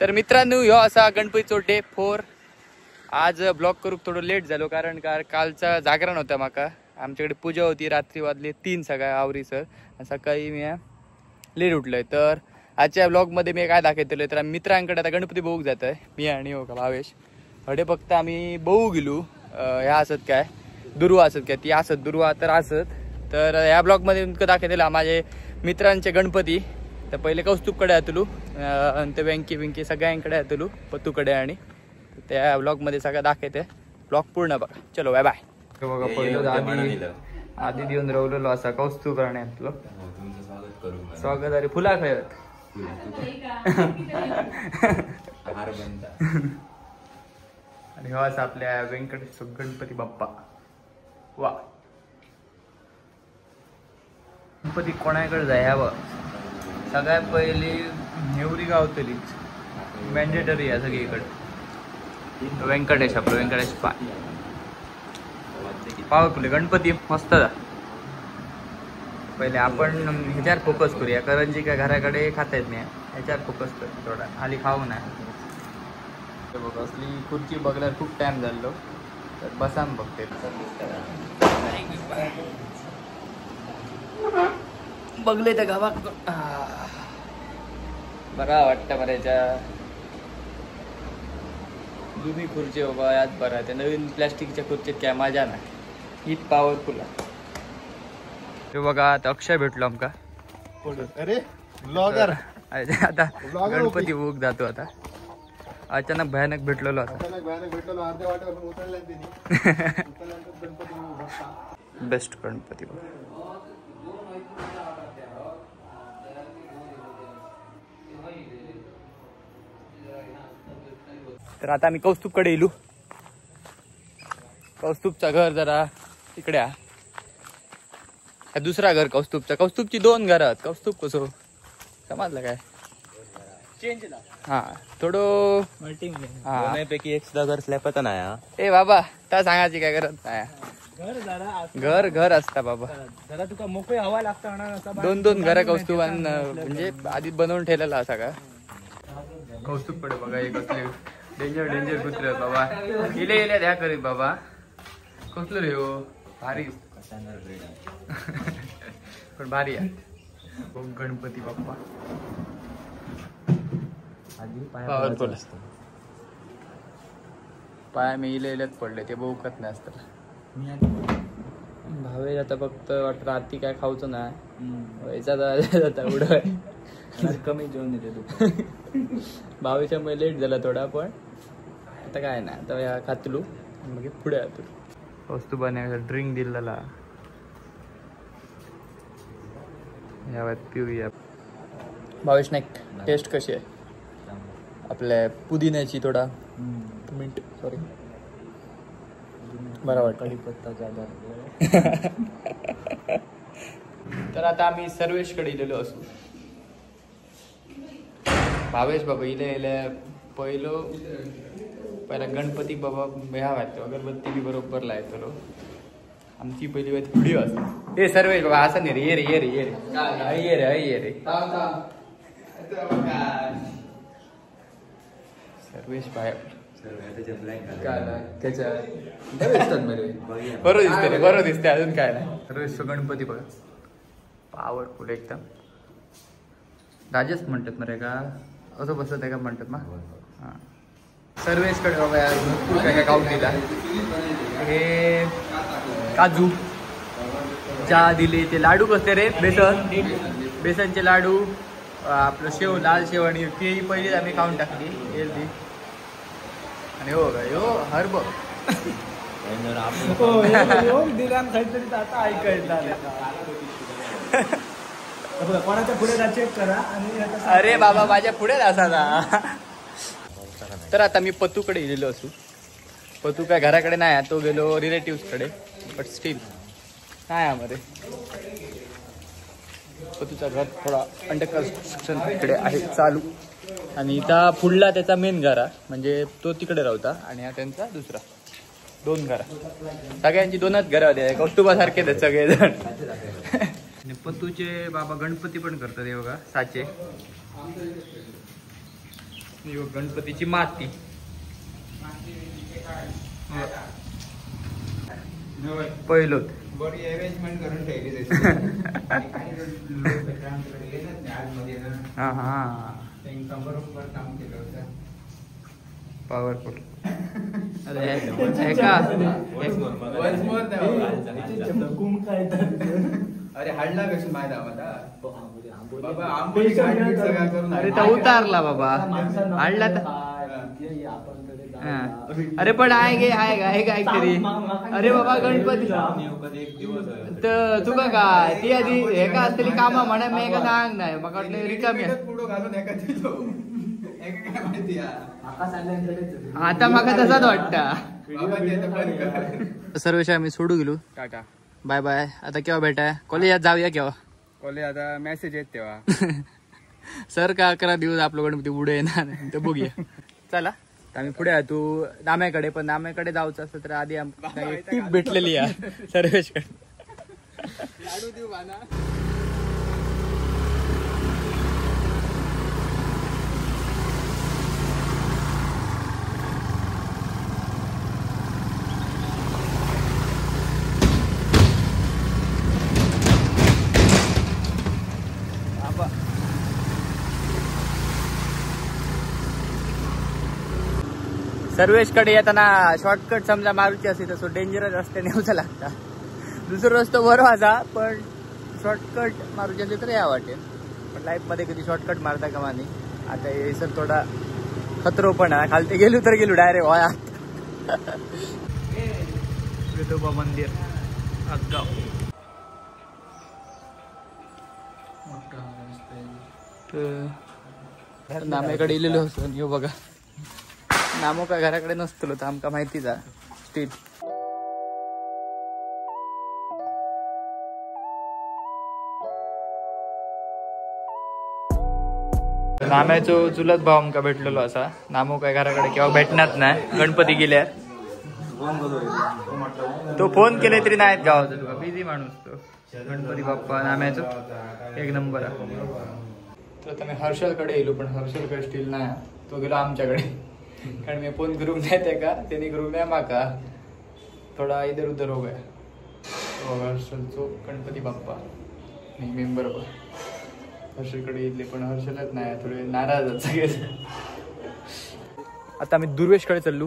तर मित्रांनो ह्यो असा गणपतीचो डे 4. आज ब्लॉग करूक थोडं लेट झालो कारण कालचा जागरण होता माका. आमच्याकडे पूजा होती, रात्री वाजले 3 सगळ्या आवरीसर. सकाळी मी लेट उठलोय. तर आजच्या ब्लॉगमध्ये मी काय दाखवतलोय तर मित्रांकडे आता गणपती बघूक जात आहे. मी आणि हो का भावेश हडे फक्त आम्ही बघू गेलो. ह्या असत काय दुर्वा असत काय ती असत दुर्वा तर असत. तर ह्या ब्लॉगमध्ये तुमका दाखवलेला माझे मित्रांचे गणपती. तर पहिले कौस्तुभकडे आतलो आणि ते व्यंकी सगळ्यांकडे आतलो पत्तूकडे आणि त्या ब्लॉगमध्ये सगळं दाखवते. ब्लॉग पूर्ण बघा. चलो बाय बाय. बघा पहिलं आधी देऊन रवलेलो असा कौस्तुभ करण्यातलो स्वागत. अरे फुला खेळत आणि हो असं आपल्या व्यंकटेश्वर गणपती बाप्पा. वा गणपती कोणाकडे जाय हवं सगळ्यात पहिली नेवरी गावतली मॅन्डेटरी आहे सगळीकडे. व्यंकटेश आपलं व्यंकटेश पावरफुल गणपती मस्त. पहिले आपण ह्याच्यावर फोकस करूया कारण जी काय घराकडे खाता येत नाही ह्याच्यावर फोकस कर थोडा खाली खाऊ नाही. बघ असली खुर्ची बघल्यावर खूप टाइम झालो तर बसान बघते बघले तर गावात बरा वाटतं मला. याच्या जुनी खुर्ची बाबा यात बरा. त्या नवीन प्लॅस्टिकच्या खुर्चीत काय मजा नाही. ही पॉवरफुल आहे. ते बघा आता अक्षय भेटलो आमका. अरे ब्लॉगर आता गणपती बुक जातो. आता अचानक भयानक भेटलेलो आता. बेस्ट गणपती बघ. तर आता आम्ही कौस्तुभकडे येलो. कौस्तुभचा घर जरा इकडे आहे. दुसरा घर कौस्तुभचा. कौस्तुभची 2 घर आहेत. कौस्तुभ कसो समजलं काय चेंज हा थोडं पैकी एक सुद्धा घर स्लॅपच नाही. ए बाबा त्या सांगायची काय गरज नाही. घर असता बाबा जरा तुका मोकळी हवा लागतं. 2 घर कौस्तुभान म्हणजे आधी बनवून ठेवलेला सगळा. कौस्तुभकडे बघा एक असले डेंजर कुत्रे बाबा. इले द्या करीत बाबा. कसलं रे हो भारी पण भारी आहे गणपती बाप्पा. पॉवरफुल असतो. पाया मी इलेच पडले ते बहुकत नाही असतात. भावे आता फक्त वाटत रात्री काय खाऊचं नाही जाता उडवाय कमी जेवण येते तू. भावेच्या मध्ये लेट झाला थोडा पण आता काय नाही. आता या खातलू मग पुढे आलो. वस्तू बनवायला ड्रिंक दिलेला यावर पिऊया. भावेश नाईक टेस्ट कशी आहे आपल्या पुदिन्याची. थोडा मिंट सॉरी बरा वाटतं कढीपत्ता. तर आता आम्ही सर्वेशकडे गेलेलो असू. भावेश बाबा इले पहिला गणपती बाबा ह्या अगरबत्ती बी बरोबर लायतलो. आमची पहिली व्हिडिओ असते. ए सर्वेश बाबा असं नाही रे. ये रे सर्वेश बाहेर त्याच्या बरोबर दिसते अजून काय नाही. सर्वेश गणपती बघा पॉवरफुल एकदम. राजच म्हणतात मरे का असं बसत आहे का म्हणतात ना. हां सर्वेशकडे बाबा भरपूर काय काउंट दिला. हे काजू चहा दिले. ते लाडू कसले रे बेसनचे लाडू आपलं शेव लाल शेव आणि ती पहिली आम्ही खाऊन टाकली हेल्दी. आणि हो का हो हरब काहीतरी आता ऐकायला कोणाच्या पुढे चेक करा. अरे बाबा माझ्या पुढे असा. तर आता मी पत्तूकडे गेलेलो असू. पत्तू काय घराकडे नाही तो गेलो रिलेटिव्सकडे. बट स्टील काय आम्हाला पत्तूचा घर थोडा अंडर कन्स्ट्रक्शन इकडे आहे चालू. आणि इथं पुढला त्याचा मेन घरा म्हणजे तो तिकडे राहता आणि हा त्यांचा दुसरा. 2 घरा सगळ्यांची 2च घरं होते. कौस्तुभासारखेच आहेत सगळेजण. आणि पत्तूचे बाबा गणपती पण करतात हे बघा साचे. यो गणपतीची माती. पहिलोच बरी अरेंजमेंट करून ठेवली हा हा बरोबर काम केलं होतं. पॉवरफुल. अरे हे का अरे हाडला कशी माहिती आम्हाला बाबा आंबोली गाडी सगळा करून अरे तो उतारला बाबा हाडला तर हा. अरे पण आहे काहीतरी. अरे बाबा गणपती तर तुका काय ती आधी हे का असतली कामा म्हणा मी का सांग नाही मग वाटलं रिकामी पुढं घालून एका दिलो काय माहिती आता मका तसाच वाटता. बाबा ते तर बंद कर. सर्वेश आम्ही सोडू गेलो. टाटा. Bye bye. आता केव्हा भेटाय कॉलेजात जाऊया केव्हा. कॉलेज आता मेसेज येत तेव्हा. सर का 11 दिवस आपलं गणपती पुढे येणार ते बघूया. चला आम्ही पुढे आहे. तू नाम्याकडे पण नाम्याकडे जायचं असतं तर आधी टीप भेटलेली आहे सर्वेशकडे. लाडू देऊ बाना. सर्वेशकडे येताना शॉर्टकट समजा मारुती असते तसं डेंजरस रस्त्याने यावं लागता. दुसरा रस्तो बरोबर पण शॉर्टकट मारुती असते तर या वाटेल. पण लाईफ मध्ये कधी शॉर्टकट मारता का मानी. आता हे सर थोडा खतरो पण आहे. खालते गेलो तर गेलो डायरेक्ट वाया. विठोबा मंदिर आगाव. नाम्याकडे इलेलो असतो. यो बघा नामो काय घराकडे नसतलो तर आमका माहितीच आहे. स्टील नाम्याचो चुलत भाव आमका भेटलेलो असा. नामो काय घराकडे केव्हा भेटणार नाही. गणपती गेल्यार तो फोन केले तरी नाहीत गावाचा. तुका बिझी माणूस तो. गणपती बाप्पा नाम्याचो एक नंबर आहे. तर आता मी हर्षलकडे येलो पण हर्षलकडे स्टील नाही. तो गेलो आमच्याकडे कारण मी फोन करून नाही का त्यांनी करून नाही माका थोडा इधर उधर हो गया. हर्षलचो गणपती बाप्पा नेहमी बरोबर. हर्षलकडे येतले पण हर्षलच नाही. थोडे नाराज आहेत सगळे. आता आम्ही दुर्वेशकडे चाललो.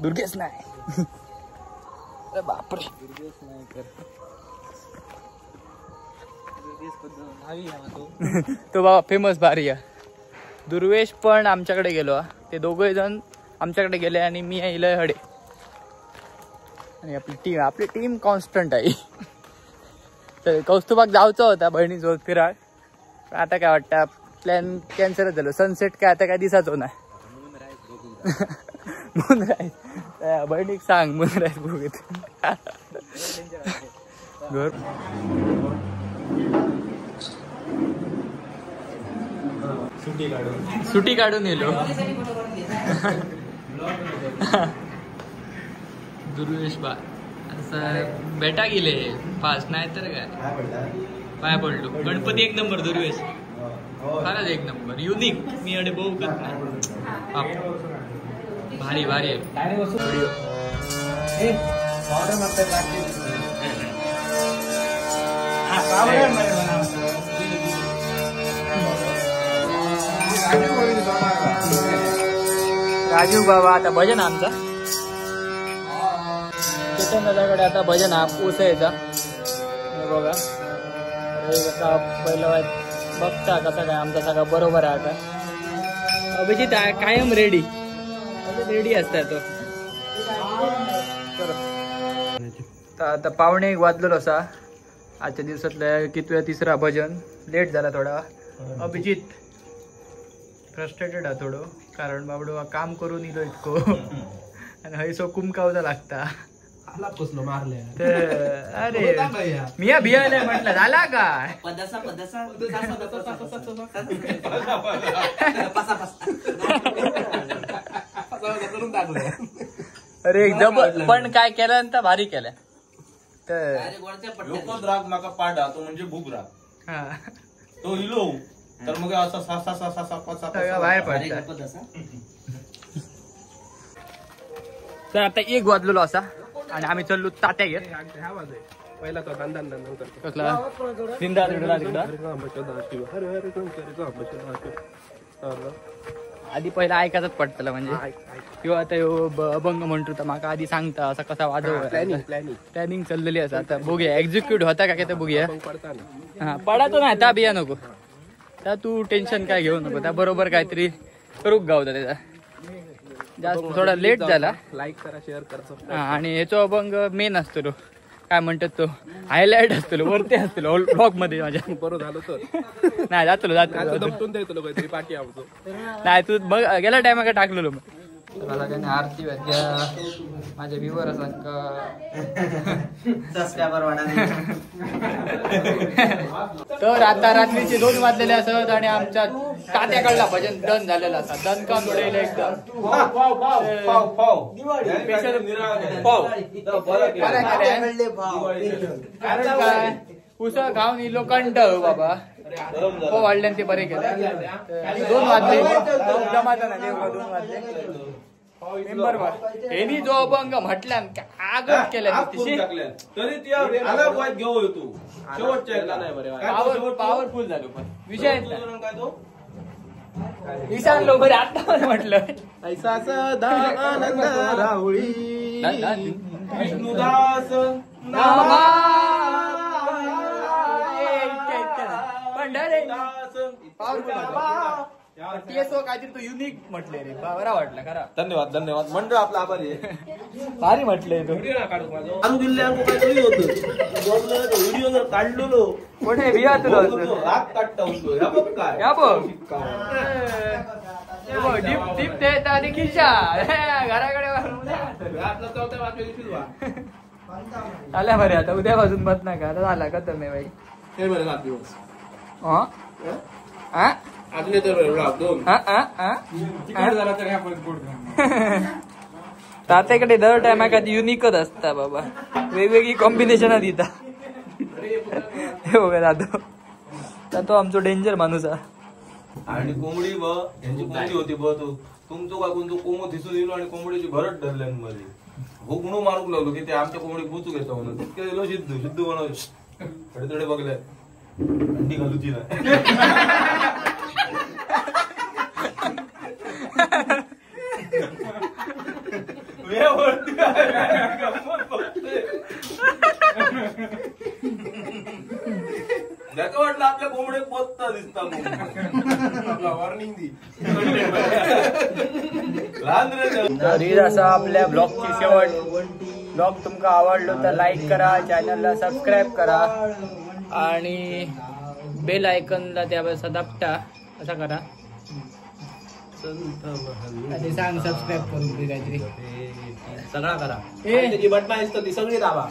दुर्गेश नाही. अरे बापरे. तो बाबा फेमस भारी आहे. दुर्वेश पण आमच्याकडे गेलो. ते दोघे जण आमच्याकडे गेले आणि मी इलय हडे. आणि आपली टीम कॉन्स्टंट आहे. तर कौस्तुभाग जायचं होता बहिणीसोबत फिराळ. आता काय वाटतं प्लॅन कॅन्सलच झालं. सनसेट काय आता काय दिसायचो नाही. मुनराईज बहिणीक सांग मुनराईज बघत घर. सुटी काढून येलो. दुर्वेश बा असं बेटा गेले फास्ट नाही तर काय पाया पडलो. गणपती एक नंबर दुर्वेश खरंच एक नंबर युनिक. मी अडे बहु करत नाही. भारी भारी आहे. राजू बाबा आता भजन आमचा चेतन दादाकडे आता भजन हा पोचायचा. बघा आता पहिलं बघता कसा काय आमचा सगळा बरोबर आहे. आता अभिजित कायम रेडी असता तो. आता 2:45 वाजलेलो असा. आजच्या दिवसातल्या कितव्या तिसरा भजन लेट झाला थोडा. अभिजित फ्रस्ट्रेटेड आहे थोडं कारण बाबडो काम करून इलो इतको आणि हयसो कुमकावचा लागता. अरे मिया भियायला म्हटलं झाला काय. अरे जबर पण काय केल्यानंतर भारी केल्या. तर लोक राग माका पाडा तो म्हणजे भूक राग. तो इलो तर मग असं सगळं बाहेर पडतं. तर आता 1 वाजलेलो असा आणि आम्ही चाललो तात्या घेत. पहिला तो दंदन करतो. कसला दिंडा तिकडा आधी पहिला ऐकायचंच पडतलं म्हणजे किंवा आता अभंग म्हणतो तर माका आधी सांगता असा कसा वाजव प्लॅनिंग चाललेली असा. आता बघूया एक्झिक्यूट होता का ते बघूया. हा पडातो नाही त्या बिया नको त्या तू टेन्शन काय घेऊ नको त्या बरोबर काहीतरी करूक गावता त्याचा. जास्त थोडा लेट झाला. लाईक करा शेअर करा. हा आणि याचा अभंग मेन असतो तो काय म्हणतात तो हायलाइट असतो वरती असतो ब्लॉग मध्ये माझ्या बरोबर झालं तर नाही जातो काहीतरी पाठी आमचं. नाही तू बघ गेल्या टायमा काय टाकलेलो मला काय आरती माझ्या व्ह्यूवर तर आता रात्रीचे 2 वाजलेले असत आणि आमच्या तात्याकडला भजन डन झालेला असा. दणका मिळेल एकदम कारण काय उसळ खाऊन इलो कंट बाबा हो वाढल्यान ते बरे केले. 2 वाजले जमाता ना 2 वाजले मेंबर हेनी जो अभंग म्हटल्यान आगच केल्या पॉवरफुल झालो पण विषय ईशान लोक आता म्हटलं विष्णुदास काहीतरी तो युनिक म्हटले रे बरा वाटला खरा. धन्यवाद मंडळ आपला आभारी आहे. भारी म्हटलंय तो व्हिडिओ जर काढलो कुठे बिया तुला रात काढता दीप देत आणि खिशा घराकडे आल्या बरे. आता उद्यापासून बस ना का आता झाला का तर बाई हे बरं 7 दिवस अजून तात्याकडे दर टायमा का युनिकच असता बाबा वेगवेगळी कॉम्बिनेशन दिता. हे बघा दादो तो आमचो डेंजर माणूस आणि कोंबडी यांची कोंबडी होती तुमचं काय कोणतं कोंबो दिसून दिलो आणि कोंबडीची भरट धरल्या मध्ये भुकणू मारूक लागलो की ते आमच्या कोंबडी बुचू घेतो म्हणून तितके दिलो सिद्ध बनवलं थोडे बघले अंडी घालूची ना वाटलं आपल्या कोंबडे पोचता दिसता वॉर्निंग दी असा आपल्या ब्लॉगची शेवट. ब्लॉग तुमका आवडलो तर लाईक करा, चॅनलला सबस्क्राईब करा आणि बेल आयकॉनला त्यावेळेस दाबटा असा करा आणि सांग सबस्क्राईब करून दे काहीतरी सगळा करा. त्याची बटना असतं ती सगळी दाबा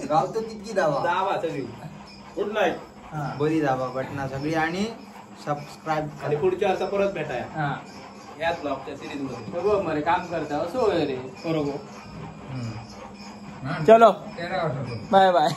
गावतो तितकी दाबा सगळी. Good night. बरी दाबा बटना सगळी आणि सबस्क्राईब आणि पुढच्या वर्षा परत भेटाय याच ब्लॉगच्या सिरीज मध्ये बघ मरे काम करता असो रे बरोबर. चलो बाय बाय.